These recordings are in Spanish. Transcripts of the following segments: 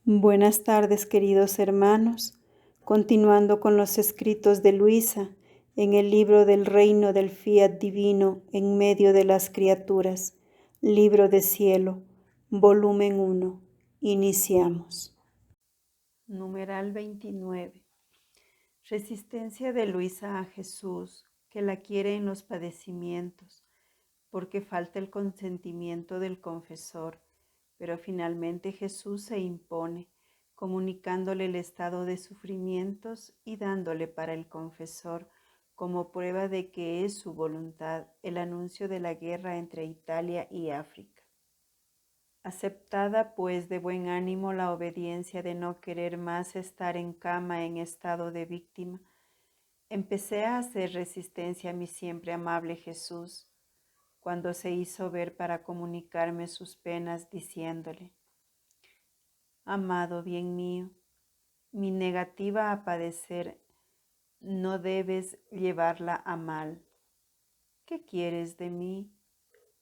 Buenas tardes, queridos hermanos. Continuando con los escritos de Luisa en el libro del reino del Fiat Divino en medio de las criaturas, libro de cielo, volumen 1. Iniciamos. Numeral 29. Resistencia de Luisa a Jesús, que la quiere en los padecimientos, porque falta el consentimiento del confesor. Pero finalmente Jesús se impone, comunicándole el estado de sufrimientos y dándole para el confesor, como prueba de que es su voluntad, el anuncio de la guerra entre Italia y África. Aceptada pues de buen ánimo la obediencia de no querer más estar en cama en estado de víctima, empecé a hacer resistencia a mi siempre amable Jesús, cuando se hizo ver para comunicarme sus penas, diciéndole: Amado bien mío, mi negativa a padecer no debes llevarla a mal. ¿Qué quieres de mí?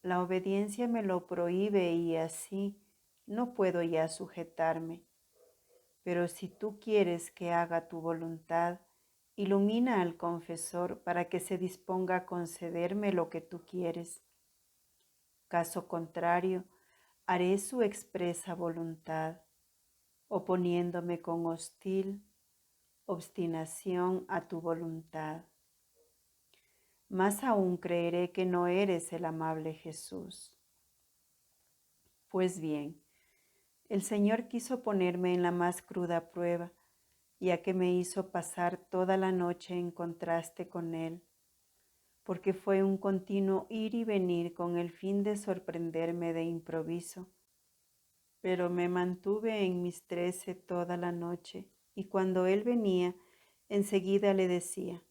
La obediencia me lo prohíbe y así no puedo ya sujetarme. Pero si tú quieres que haga tu voluntad, ilumina al confesor para que se disponga a concederme lo que tú quieres. Caso contrario, haré su expresa voluntad, oponiéndome con hostil obstinación a tu voluntad. Más aún creeré que no eres el amable Jesús. Pues bien, el Señor quiso ponerme en la más cruda prueba, ya que me hizo pasar toda la noche en contraste con Él, porque fue un continuo ir y venir con el fin de sorprenderme de improviso. Pero me mantuve en mis 13 toda la noche, y cuando Él venía, enseguida le decía: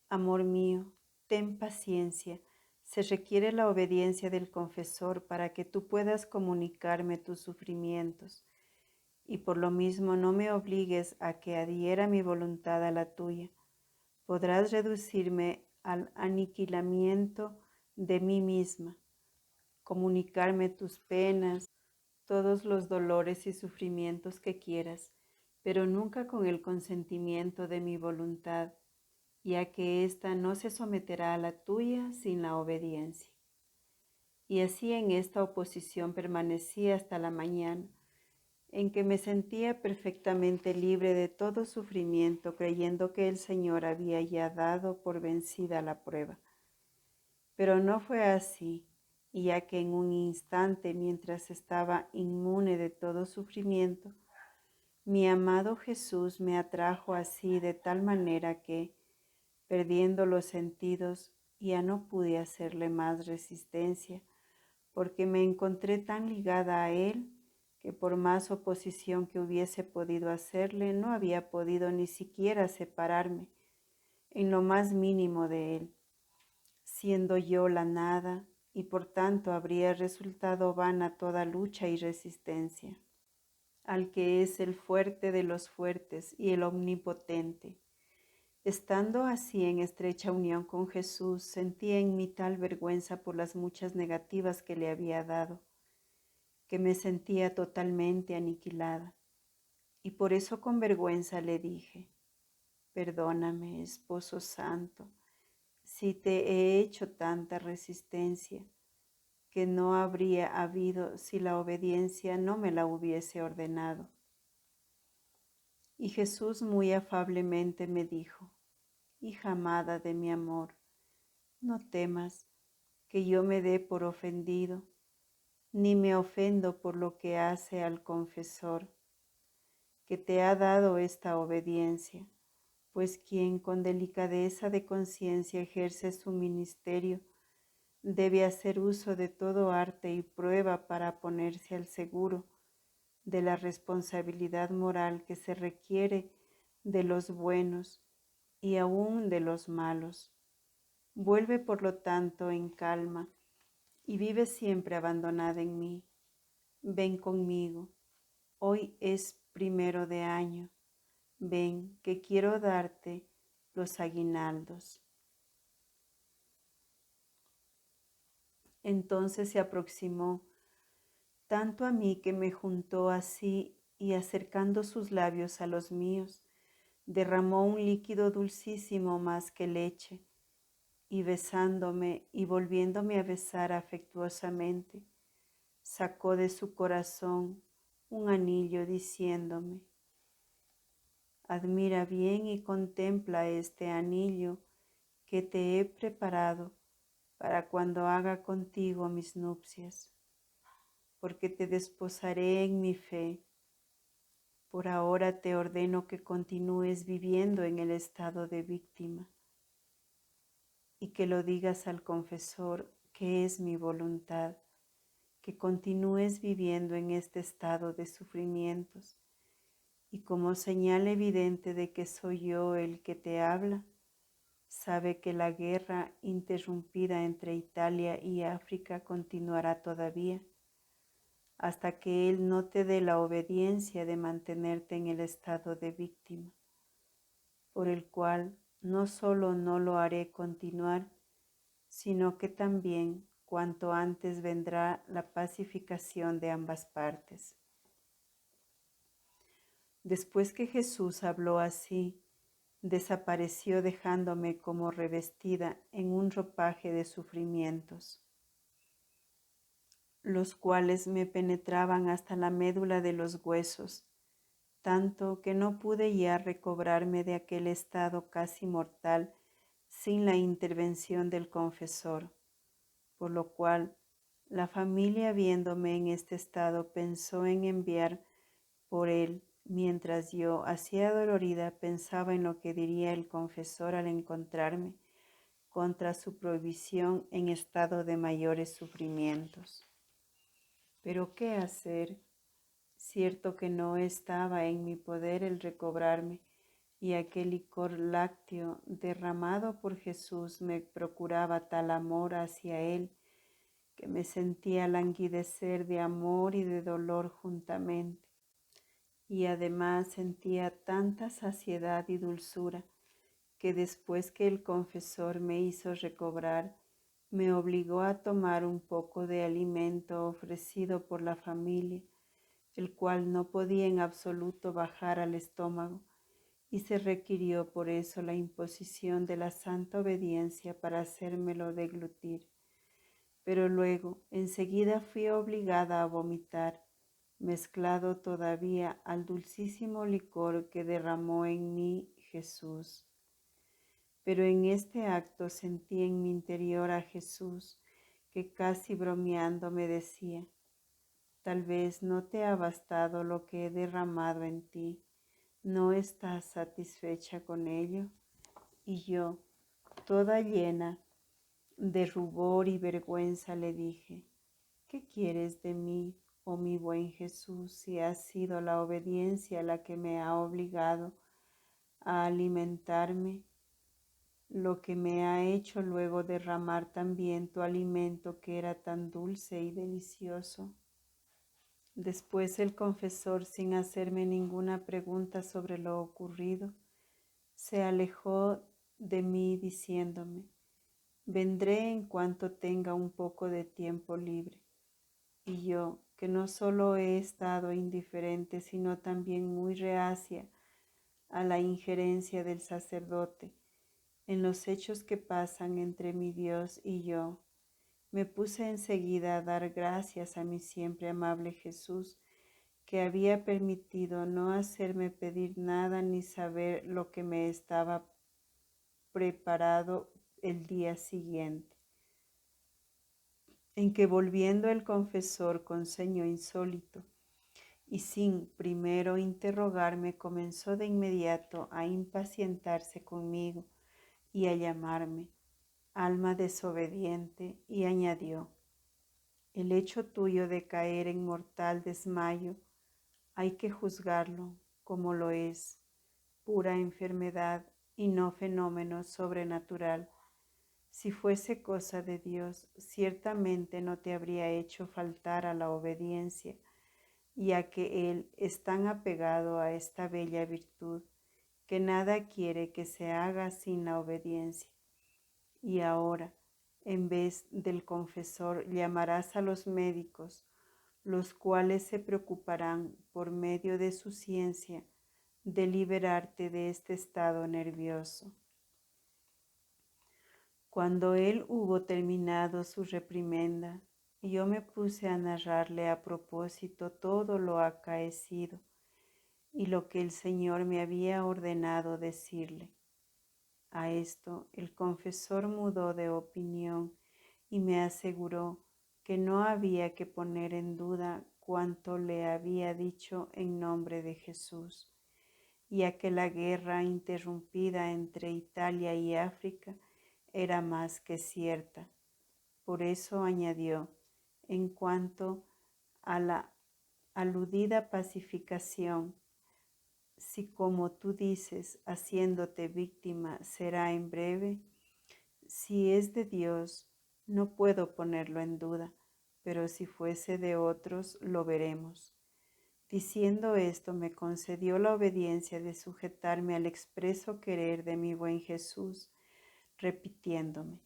Amor mío, ten paciencia, se requiere la obediencia del confesor para que tú puedas comunicarme tus sufrimientos, y por lo mismo no me obligues a que adhiera mi voluntad a la tuya. Podrás reducirme al aniquilamiento de mí misma, comunicarme tus penas, todos los dolores y sufrimientos que quieras, pero nunca con el consentimiento de mi voluntad, ya que ésta no se someterá a la tuya sin la obediencia. Y así en esta oposición permanecí hasta la mañana, en que me sentía perfectamente libre de todo sufrimiento, creyendo que el Señor había ya dado por vencida la prueba. Pero no fue así, y ya que en un instante, mientras estaba inmune de todo sufrimiento, mi amado Jesús me atrajo así de tal manera que, perdiendo los sentidos, ya no pude hacerle más resistencia, porque me encontré tan ligada a Él que por más oposición que hubiese podido hacerle, no había podido ni siquiera separarme en lo más mínimo de Él, siendo yo la nada, y por tanto habría resultado vana toda lucha y resistencia al que es el fuerte de los fuertes y el omnipotente. Estando así en estrecha unión con Jesús, sentía en mí tal vergüenza por las muchas negativas que le había dado, que me sentía totalmente aniquilada. Y por eso con vergüenza le dije: Perdóname, Esposo Santo, si te he hecho tanta resistencia, que no habría habido si la obediencia no me la hubiese ordenado. Y Jesús muy afablemente me dijo: Hija amada de mi amor, no temas que yo me dé por ofendido, ni me ofendo por lo que hace al confesor, que te ha dado esta obediencia, pues quien con delicadeza de conciencia ejerce su ministerio, debe hacer uso de todo arte y prueba para ponerse al seguro de la responsabilidad moral que se requiere de los buenos y aún de los malos. Vuelve por lo tanto en calma y vive siempre abandonada en mí. Ven conmigo, hoy es 1 de año, ven que quiero darte los aguinaldos. Entonces se aproximó tanto a mí que me juntó así y acercando sus labios a los míos, derramó un líquido dulcísimo más que leche, y besándome y volviéndome a besar afectuosamente, sacó de su corazón un anillo diciéndome: admira bien y contempla este anillo que te he preparado para cuando haga contigo mis nupcias, porque te desposaré en mi fe. Por ahora te ordeno que continúes viviendo en el estado de víctima y que lo digas al confesor que es mi voluntad, que continúes viviendo en este estado de sufrimientos, y como señal evidente de que soy yo el que te habla, sabe que la guerra interrumpida entre Italia y África continuará todavía, hasta que Él no te dé la obediencia de mantenerte en el estado de víctima, por el cual no solo no lo haré continuar, sino que también cuanto antes vendrá la pacificación de ambas partes. Después que Jesús habló así, desapareció dejándome como revestida en un ropaje de sufrimientos, los cuales me penetraban hasta la médula de los huesos, tanto que no pude ya recobrarme de aquel estado casi mortal sin la intervención del confesor, por lo cual la familia, viéndome en este estado, pensó en enviar por él, mientras yo, así adolorida, pensaba en lo que diría el confesor al encontrarme contra su prohibición en estado de mayores sufrimientos. Pero ¿qué hacer? Cierto que no estaba en mi poder el recobrarme, y aquel licor lácteo derramado por Jesús me procuraba tal amor hacia él que me sentía languidecer de amor y de dolor juntamente, y además sentía tanta saciedad y dulzura que después que el confesor me hizo recobrar, me obligó a tomar un poco de alimento ofrecido por la familia, el cual no podía en absoluto bajar al estómago, y se requirió por eso la imposición de la santa obediencia para hacérmelo deglutir. Pero luego, enseguida fui obligada a vomitar, mezclado todavía al dulcísimo licor que derramó en mí Jesús. Pero en este acto sentí en mi interior a Jesús, que casi bromeando me decía: tal vez no te ha bastado lo que he derramado en ti, ¿no estás satisfecha con ello? Y yo, toda llena de rubor y vergüenza, le dije: ¿qué quieres de mí, oh mi buen Jesús, si ha sido la obediencia la que me ha obligado a alimentarme, lo que me ha hecho luego derramar también tu alimento que era tan dulce y delicioso? Después el confesor, sin hacerme ninguna pregunta sobre lo ocurrido, se alejó de mí diciéndome: vendré en cuanto tenga un poco de tiempo libre. Y yo, que no solo he estado indiferente, sino también muy reacia a la injerencia del sacerdote en los hechos que pasan entre mi Dios y yo, me puse enseguida a dar gracias a mi siempre amable Jesús, que había permitido no hacerme pedir nada ni saber lo que me estaba preparado el día siguiente, en que, volviendo el confesor con ceño insólito y sin primero interrogarme, comenzó de inmediato a impacientarse conmigo y a llamarme alma desobediente, y añadió: el hecho tuyo de caer en mortal desmayo hay que juzgarlo como lo es, pura enfermedad y no fenómeno sobrenatural. Si fuese cosa de Dios, ciertamente no te habría hecho faltar a la obediencia, ya que Él es tan apegado a esta bella virtud que nada quiere que se haga sin la obediencia. Y ahora, en vez del confesor, llamarás a los médicos, los cuales se preocuparán por medio de su ciencia de liberarte de este estado nervioso. Cuando él hubo terminado su reprimenda, yo me puse a narrarle a propósito todo lo acaecido y lo que el Señor me había ordenado decirle. A esto el confesor mudó de opinión y me aseguró que no había que poner en duda cuanto le había dicho en nombre de Jesús, ya que la guerra interrumpida entre Italia y África era más que cierta. Por eso añadió, en cuanto a la aludida pacificación, si como tú dices, haciéndote víctima, será en breve, si es de Dios, no puedo ponerlo en duda, pero si fuese de otros, lo veremos. Diciendo esto, me concedió la obediencia de sujetarme al expreso querer de mi buen Jesús, repitiéndome,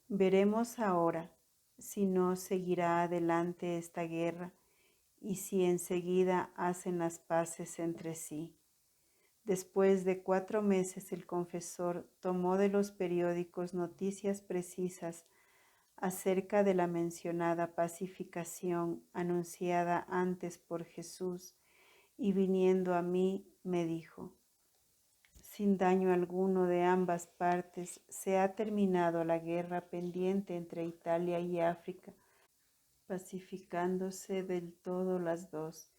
veremos ahora si no seguirá adelante esta guerra y si enseguida hacen las paces entre sí. Después de 4 meses el confesor tomó de los periódicos noticias precisas acerca de la mencionada pacificación anunciada antes por Jesús y viniendo a mí me dijo, sin daño alguno de ambas partes, se ha terminado la guerra pendiente entre Italia y África, pacificándose del todo las dos.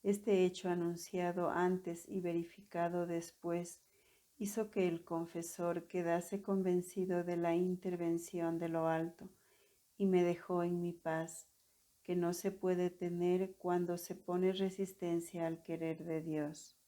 Este hecho anunciado antes y verificado después hizo que el confesor quedase convencido de la intervención de lo alto y me dejó en mi paz, que no se puede tener cuando se pone resistencia al querer de Dios.